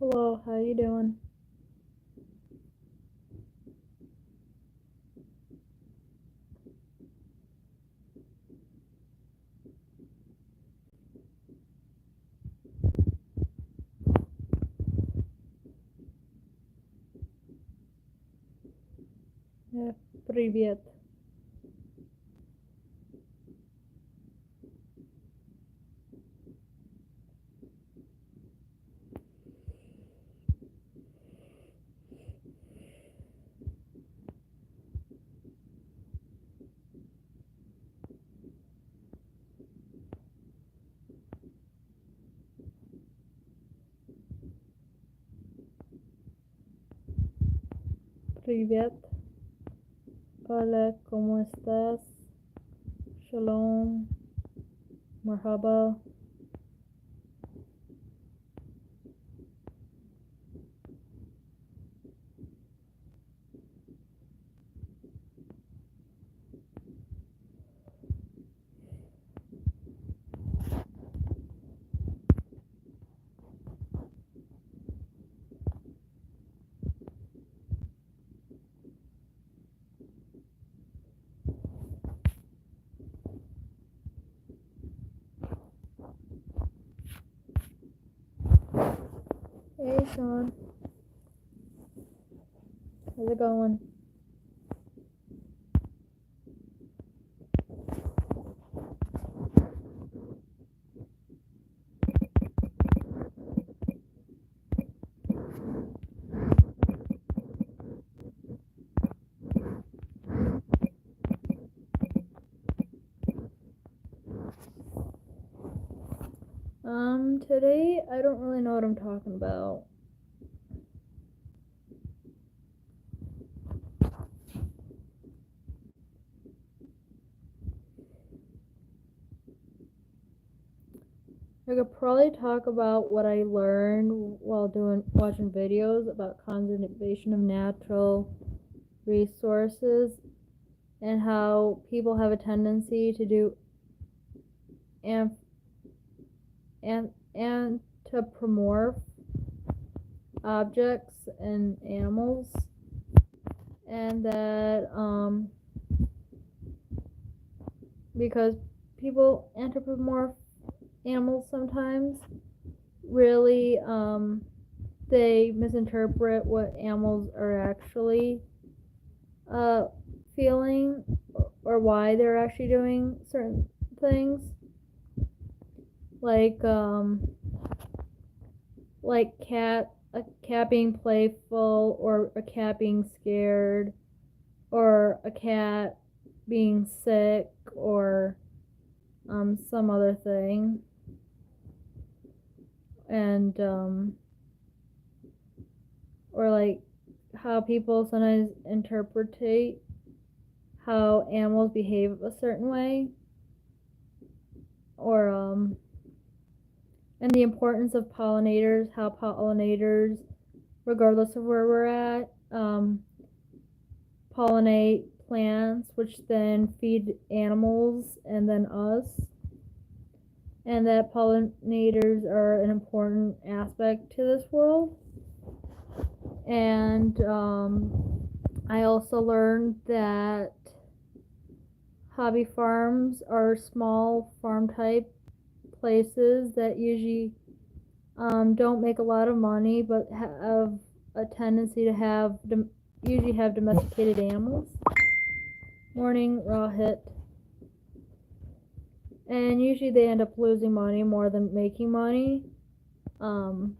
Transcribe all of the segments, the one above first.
Hello, how you doing? Привет. Привет. Hola, ¿cómo estás? Shalom. Marhaba. Hey, Sean. How's it going? Today I don't really know what I'm talking about. I could probably talk about what I learned while watching videos about conservation of natural resources and how people have a tendency to do and anthropomorph objects and animals, and that because people anthropomorph animals sometimes, really they misinterpret what animals are actually uh, feeling, or why they're actually doing certain things, like a cat being playful, or a cat being scared, or a cat being sick, or some other thing. And or like how people sometimes interpretate how animals behave a certain way, or and the importance of pollinators, how pollinators, regardless of where we're at, pollinate plants, which then feed animals and then us, and that pollinators are an important aspect to this world. And I also learned that hobby farms are small farm type places that usually don't make a lot of money, but have a tendency to usually have domesticated animals. Morning, raw hit. And usually they end up losing money more than making money. And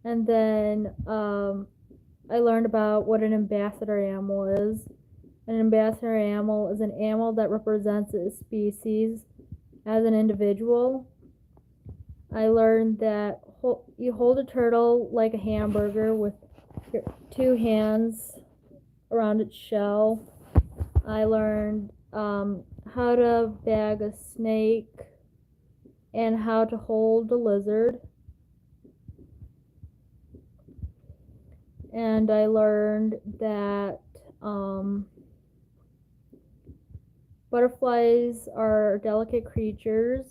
then I learned about what an ambassador animal is. An ambassador animal is an animal that represents a species as an individual. I learned that you hold a turtle like a hamburger with your two hands around its shell. I learned how to bag a snake and how to hold a lizard. And I learned that butterflies are delicate creatures,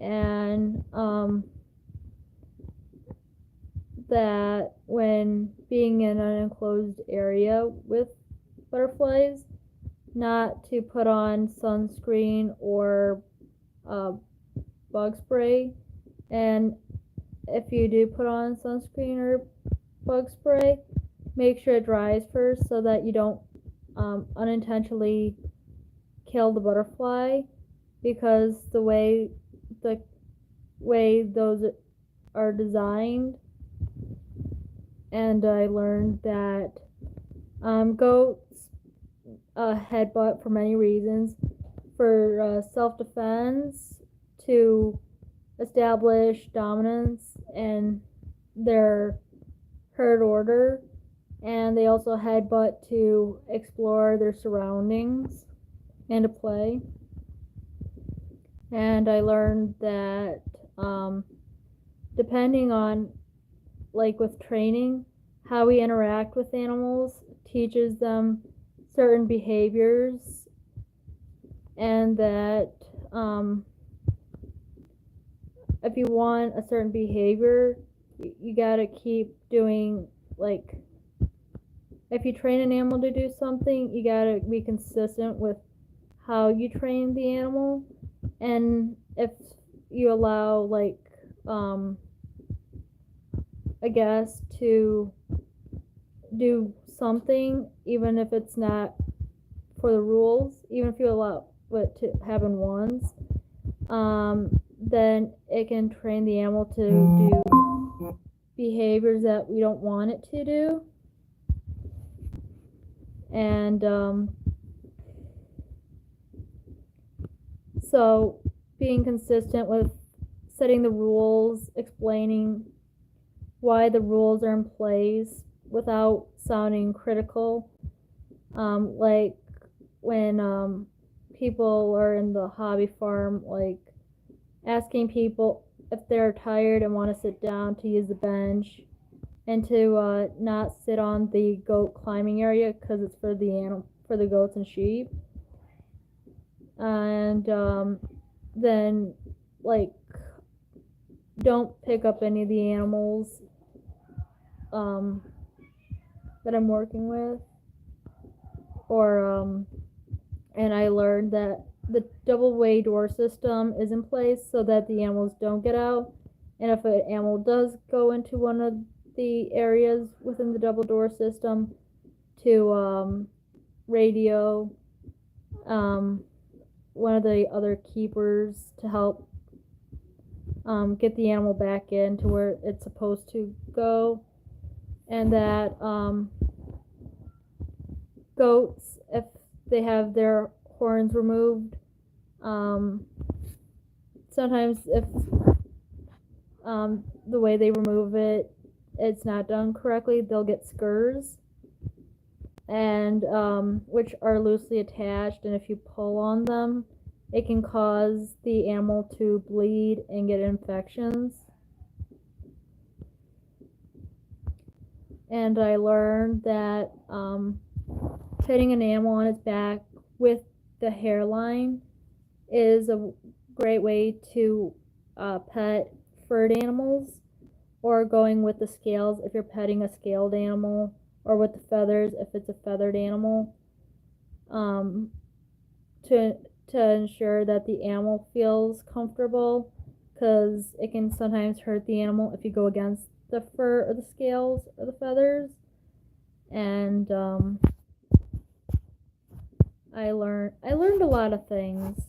and that when being in an enclosed area with butterflies, not to put on sunscreen or bug spray. And if you do put on sunscreen or bug spray, make sure it dries first so that you don't unintentionally kill the butterfly, because the way those are designed. And I learned that goats headbutt for many reasons: for self-defense, to establish dominance and their herd order, and they also headbutt to explore their surroundings and to play. And I learned that depending on, like with training, how we interact with animals teaches them certain behaviors, and that if you want a certain behavior, you gotta keep doing, like, if you train an animal to do something, you gotta be consistent with how you train the animal. And if you allow, like, a guest to do something, even if it's not for the rules, even if you allow it to happen once, then it can train the animal to do behaviors that we don't want it to do. And so being consistent with setting the rules, explaining why the rules are in place without sounding critical, like when people are in the hobby farm, like asking people if they're tired and want to sit down to use the bench, and to not sit on the goat climbing area because it's for the goats and sheep. And then, like, don't pick up any of the animals that I'm working with. Or and I learned that the double way door system is in place so that the animals don't get out. And if an animal does go into one of the areas within the double door system, to radio one of the other keepers to help get the animal back in to where it's supposed to go. And that goats, if they have their horns removed, sometimes if the way they remove it's not done correctly, they'll get scurs, and which are loosely attached, and if you pull on them, it can cause the animal to bleed and get infections. And I learned that putting an animal on its back with the hairline is a great way to pet furred animals, or going with the scales if you're petting a scaled animal, or with the feathers if it's a feathered animal, to ensure that the animal feels comfortable, because it can sometimes hurt the animal if you go against the fur or the scales or the feathers. And I learned a lot of things.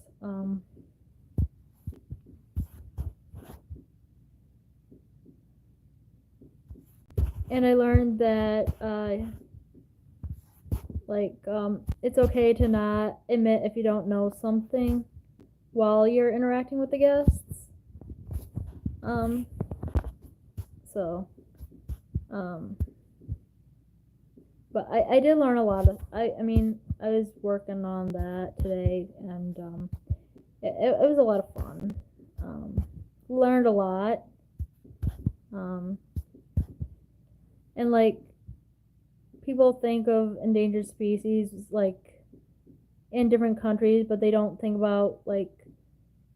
And I learned that it's okay to not admit if you don't know something while you're interacting with the guests. But I did learn a lot of, I mean, I was working on that today, and it was a lot of fun. Learned a lot. And, like, people think of endangered species like in different countries, but they don't think about, like,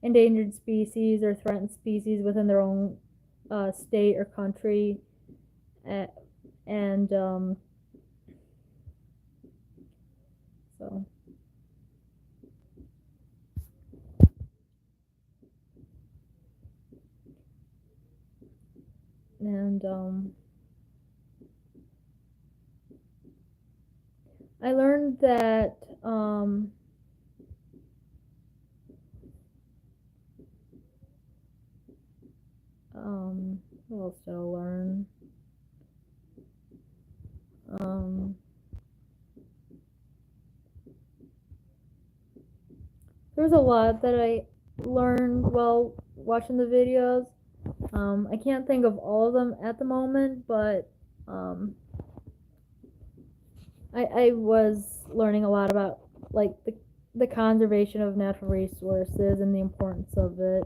endangered species or threatened species within their own state or country. and so and I learned that what else did I learn? There's a lot that I learned while watching the videos. I can't think of all of them at the moment, but I was learning a lot about like the conservation of natural resources and the importance of it.